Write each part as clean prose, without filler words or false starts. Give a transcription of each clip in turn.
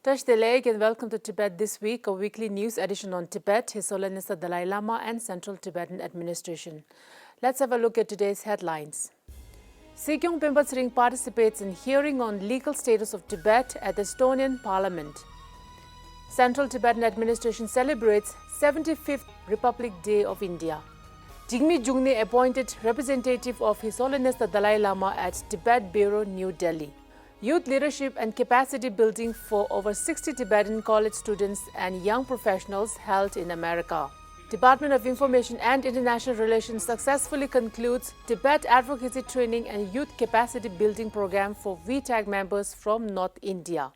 Touch the leg and welcome to Tibet This Week, a weekly news edition on Tibet, His Holiness the Dalai Lama and Central Tibetan Administration. Let's have a look at today's headlines. Sikyong Pimpa Tsering participates in hearing on legal status of Tibet at the Estonian Parliament. Central Tibetan Administration celebrates 75th Republic Day of India. Jigme Jungne appointed representative of His Holiness the Dalai Lama at Tibet Bureau, New Delhi. Youth leadership and capacity building for over 60 Tibetan college students and young professionals held in America. Department of Information and International Relations successfully concludes Tibet Advocacy Training and Youth Capacity Building Program for VTAG members from North India.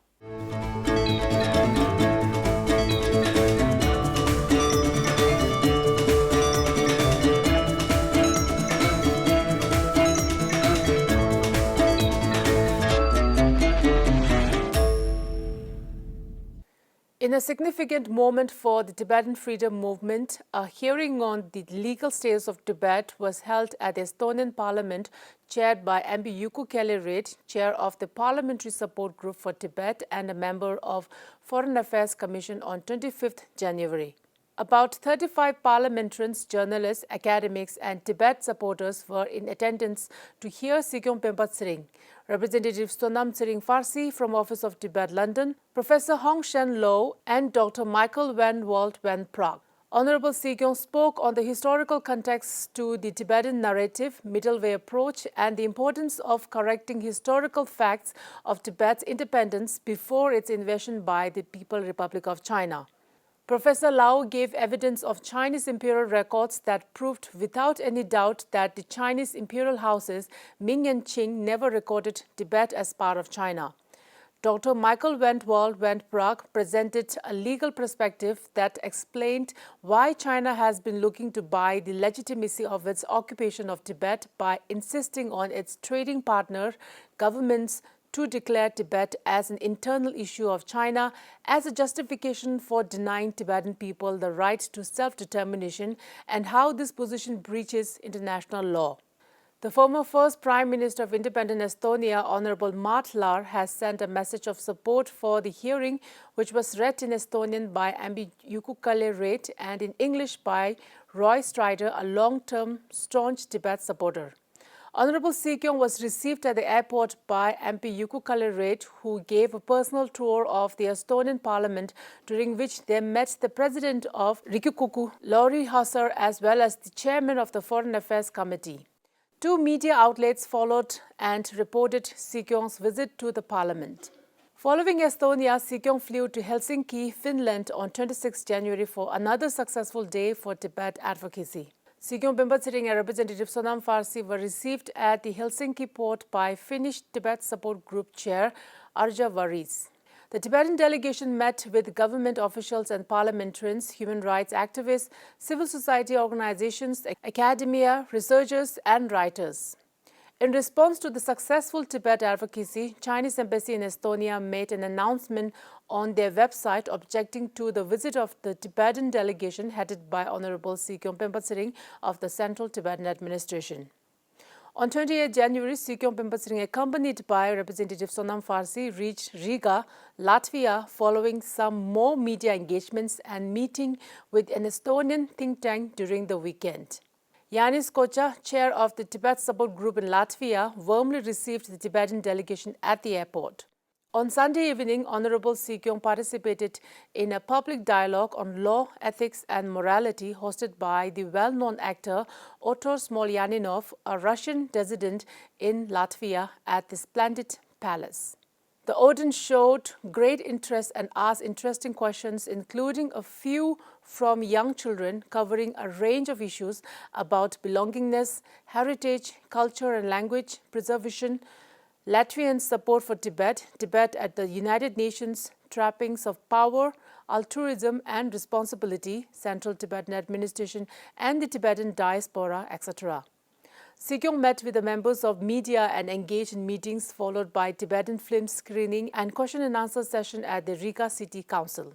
In a significant moment for the Tibetan freedom movement, a hearing on the legal status of Tibet was held at the Estonian Parliament, chaired by MP Juku Kelleryd, chair of the Parliamentary Support Group for Tibet and a member of Foreign Affairs Commission on 25th January. About 35 parliamentarians, journalists, academics and Tibet supporters were in attendance to hear Sikyong Pimpa Tsering, Representative Sonam Tsering Farsi from Office of Tibet, London, Professor Hong Shen Low and Dr. Michael van Walt van Praag. Honorable Sikyong spoke on the historical context to the Tibetan narrative, middle way approach and the importance of correcting historical facts of Tibet's independence before its invasion by the People's Republic of China. Professor Lau gave evidence of Chinese imperial records that proved without any doubt that the Chinese imperial houses Ming and Qing never recorded Tibet as part of China. Dr. Michael van Walt van Praag presented a legal perspective that explained why China has been looking to buy the legitimacy of its occupation of Tibet by insisting on its trading partner governments to declare Tibet as an internal issue of China as a justification for denying Tibetan people the right to self-determination and how this position breaches international law. The former first Prime Minister of independent Estonia, Honorable Mart Laar, has sent a message of support for the hearing, which was read in Estonian by MP Juku Kelleryd and in English by Roy Strider, a long-term staunch Tibet supporter. Honorable Sikyong was received at the airport by MP Juku Kelleryd, who gave a personal tour of the Estonian Parliament, during which they met the President of Riigikogu, Lauri Hussar, as well as the Chairman of the Foreign Affairs Committee. Two media outlets followed and reported Sikyong's visit to the Parliament. Following Estonia, Sikyong flew to Helsinki, Finland on 26 January for another successful day for Tibet advocacy. Sikyong Pimpa Tsering and Representative Sonam Farsi were received at the Helsinki port by Finnish Tibet Support Group Chair Arja Varis. The Tibetan delegation met with government officials and parliamentarians, human rights activists, civil society organizations, academia, researchers and writers. In response to the successful Tibet advocacy, Chinese Embassy in Estonia made an announcement on their website objecting to the visit of the Tibetan delegation headed by Honorable Sikyong Pimpa Tsering of the Central Tibetan Administration. On 28 January, Sikyong Pimpa Tsering, accompanied by Representative Sonam Farsi, reached Riga, Latvia, following some more media engagements and meeting with an Estonian think tank during the weekend. Yanis Kocha, chair of the Tibet Support Group in Latvia, warmly received the Tibetan delegation at the airport. On Sunday evening, Honorable Sikyong participated in a public dialogue on law, ethics and morality hosted by the well-known actor Otor Smolyaninov, a Russian dissident in Latvia, at the Splendid Palace. The audience showed great interest and asked interesting questions, including a few from young children, covering a range of issues about belongingness, heritage, culture and language preservation, Latvian support for Tibet, Tibet at the United Nations, trappings of power, altruism and responsibility, Central Tibetan Administration and the Tibetan diaspora, etc. Sikyong met with the members of media and engaged in meetings followed by Tibetan film screening and question and answer session at the Riga City Council.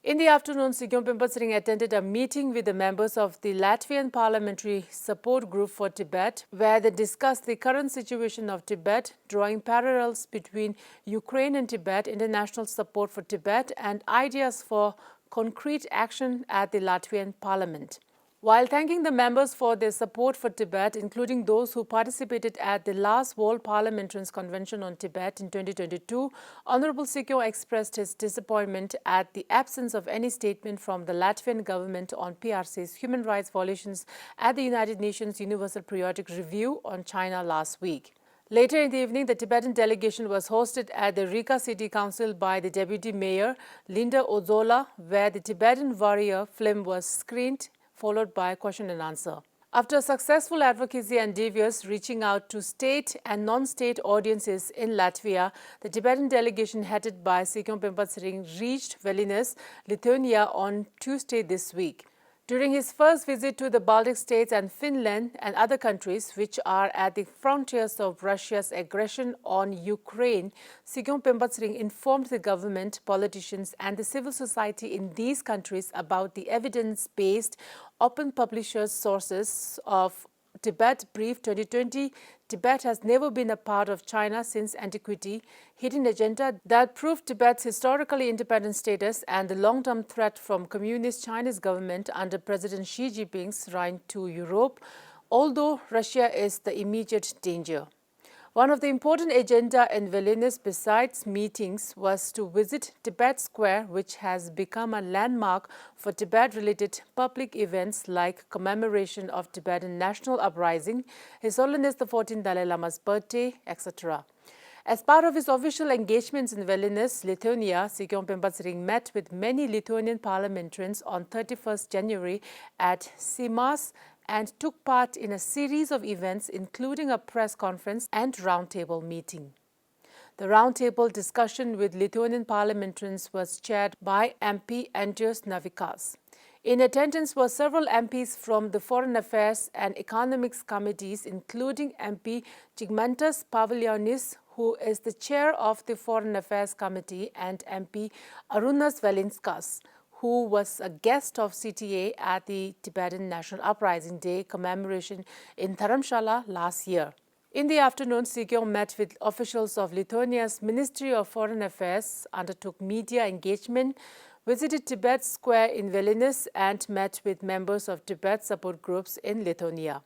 In the afternoon, Sikyong Pimpalsring attended a meeting with the members of the Latvian Parliamentary Support Group for Tibet, where they discussed the current situation of Tibet, drawing parallels between Ukraine and Tibet, international support for Tibet, and ideas for concrete action at the Latvian Parliament. While thanking the members for their support for Tibet, including those who participated at the last World Parliamentarians Convention on Tibet in 2022, Honorable Sikyong expressed his disappointment at the absence of any statement from the Latvian government on PRC's human rights violations at the United Nations Universal Periodic Review on China last week. Later in the evening, the Tibetan delegation was hosted at the Riga City Council by the Deputy Mayor, Linda Ozola, where the Tibetan Warrior film was screened, followed by question and answer. After successful advocacy endeavors reaching out to state and non-state audiences in Latvia, the Tibetan delegation headed by Sikyong Pimpalsring reached Vilnius, Lithuania on Tuesday this week. During his first visit to the Baltic states and Finland and other countries which are at the frontiers of Russia's aggression on Ukraine, Sikyong Pimpalsring informed the government, politicians and the civil society in these countries about the evidence-based open publishers' sources of Tibet Brief 2020, Tibet has never been a part of China since antiquity, hidden agenda that proved Tibet's historically independent status and the long-term threat from communist Chinese government under President Xi Jinping's reign to Europe, although Russia is the immediate danger. One of the important agenda in Vilnius besides meetings was to visit Tibet Square, which has become a landmark for Tibet-related public events like commemoration of Tibetan National Uprising, His Holiness the 14th Dalai Lama's birthday, etc. As part of his official engagements in Vilnius, Lithuania, Sikyong Pimpalsring met with many Lithuanian parliamentarians on 31st January at Seimas and took part in a series of events including a press conference and roundtable meeting. The roundtable discussion with Lithuanian parliamentarians was chaired by MP Andrius Navikas. In attendance were several MPs from the Foreign Affairs and Economics Committees, including MP Žygimantas Pavilionis, who is the chair of the Foreign Affairs Committee, and MP Arūnas Valinskas, who was a guest of CTA at the Tibetan National Uprising Day commemoration in Dharamshala last year. In the afternoon, Sikyong met with officials of Lithuania's Ministry of Foreign Affairs, undertook media engagement, visited Tibet Square in Vilnius and met with members of Tibet support groups in Lithuania.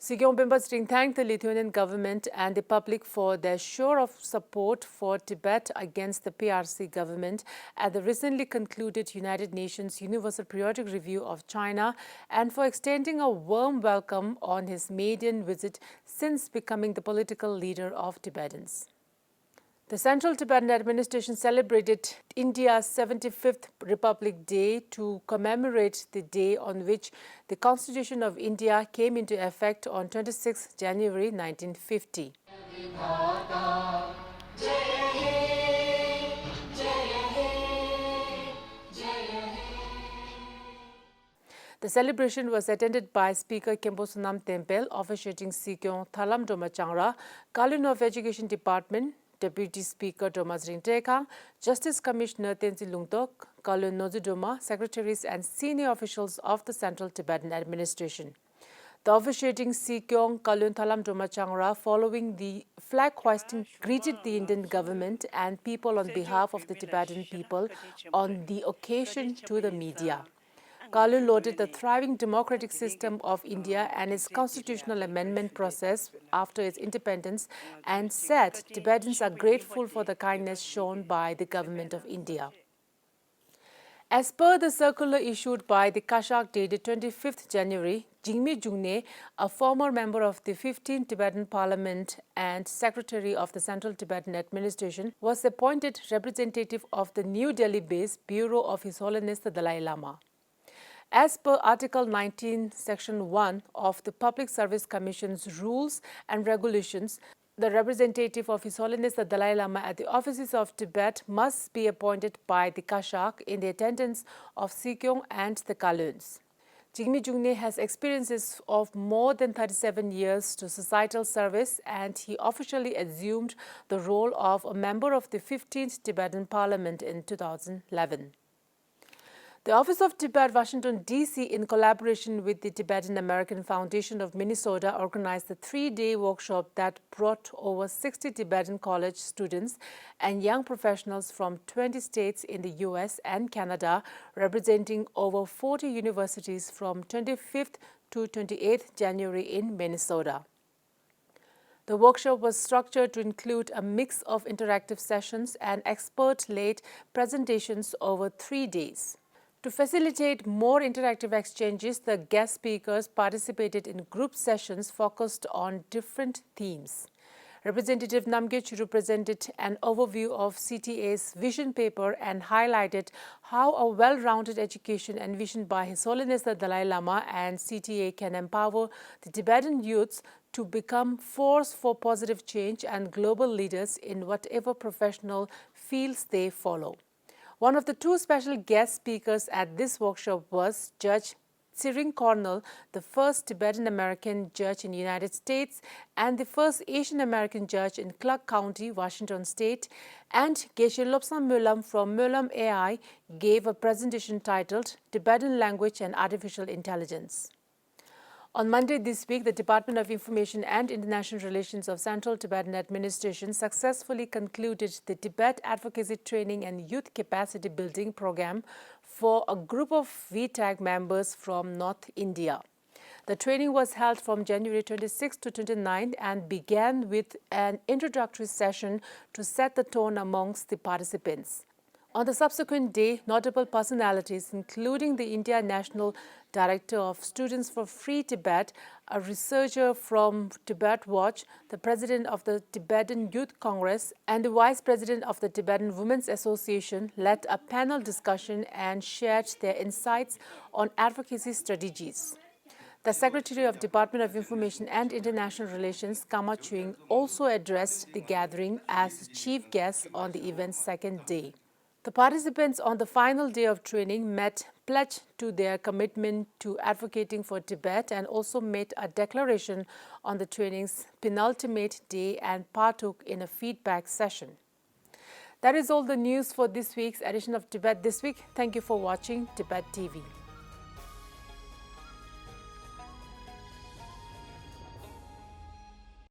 Sikyong Pimpalsring thanked the Lithuanian government and the public for their show of support for Tibet against the PRC government at the recently concluded United Nations Universal Periodic Review of China and for extending a warm welcome on his maiden visit since becoming the political leader of Tibetans. The Central Tibetan Administration celebrated India's 75th Republic Day to commemorate the day on which the Constitution of India came into effect on 26 January 1950. The celebration was attended by Speaker Khenpo Sonam Tempel, officiating Sikyong Thalam Doma Changra, Kalun of Education Department, Deputy Speaker Domazring Tekang, Justice Commissioner Tenzin Lungtok, Kalun Nozudoma, secretaries and senior officials of the Central Tibetan Administration. The officiating Sikyong Kalun Thalam Doma Changra, following the flag hoisting, greeted the Indian government and people on behalf of the Tibetan people on the occasion to the media. Kalun lauded the thriving democratic system of India and its constitutional amendment process after its independence and said Tibetans are grateful for the kindness shown by the government of India. As per the circular issued by the Kashak dated 25th January, Jingmi Jungne, a former member of the 15th Tibetan Parliament and Secretary of the Central Tibetan Administration, was appointed representative of the New Delhi-based Bureau of His Holiness the Dalai Lama. As per Article 19, Section 1 of the Public Service Commission's Rules and Regulations, the representative of His Holiness the Dalai Lama at the offices of Tibet must be appointed by the Kashak in the attendance of Sikyong and the Kaluns. Jingmi Jungne has experiences of more than 37 years to societal service, and he officially assumed the role of a member of the 15th Tibetan Parliament in 2011. The Office of Tibet, Washington, D.C., in collaboration with the Tibetan American Foundation of Minnesota, organized a 3-day workshop that brought over 60 Tibetan college students and young professionals from 20 states in the U.S. and Canada, representing over 40 universities from 25th to 28th January in Minnesota. The workshop was structured to include a mix of interactive sessions and expert-led presentations over 3 days. To facilitate more interactive exchanges, the guest speakers participated in group sessions focused on different themes. Representative Namgyal Chiru presented an overview of CTA's vision paper and highlighted how a well-rounded education envisioned by His Holiness the Dalai Lama and CTA can empower the Tibetan youths to become force for positive change and global leaders in whatever professional fields they follow. One of the 2 special guest speakers at this workshop was Judge Tsering Cornell, the first Tibetan-American judge in the United States and the first Asian-American judge in Clark County, Washington State, and Geshe Lobsang Mölam from Mölam AI gave a presentation titled Tibetan Language and Artificial Intelligence. On Monday this week, the Department of Information and International Relations of Central Tibetan Administration successfully concluded the Tibet Advocacy Training and Youth Capacity Building Program for a group of VTAG members from North India. The training was held from January 26 to 29 and began with an introductory session to set the tone amongst the participants. On the subsequent day, notable personalities, including the India National Director of Students for Free Tibet, a researcher from Tibet Watch, the President of the Tibetan Youth Congress, and the Vice President of the Tibetan Women's Association, led a panel discussion and shared their insights on advocacy strategies. The Secretary of Department of Information and International Relations, Kama Chuing, also addressed the gathering as chief guest on the event's second day. The participants on the final day of training pledged to their commitment to advocating for Tibet and also made a declaration on the training's penultimate day and partook in a feedback session. That is all the news for this week's edition of Tibet This Week. Thank you for watching Tibet TV.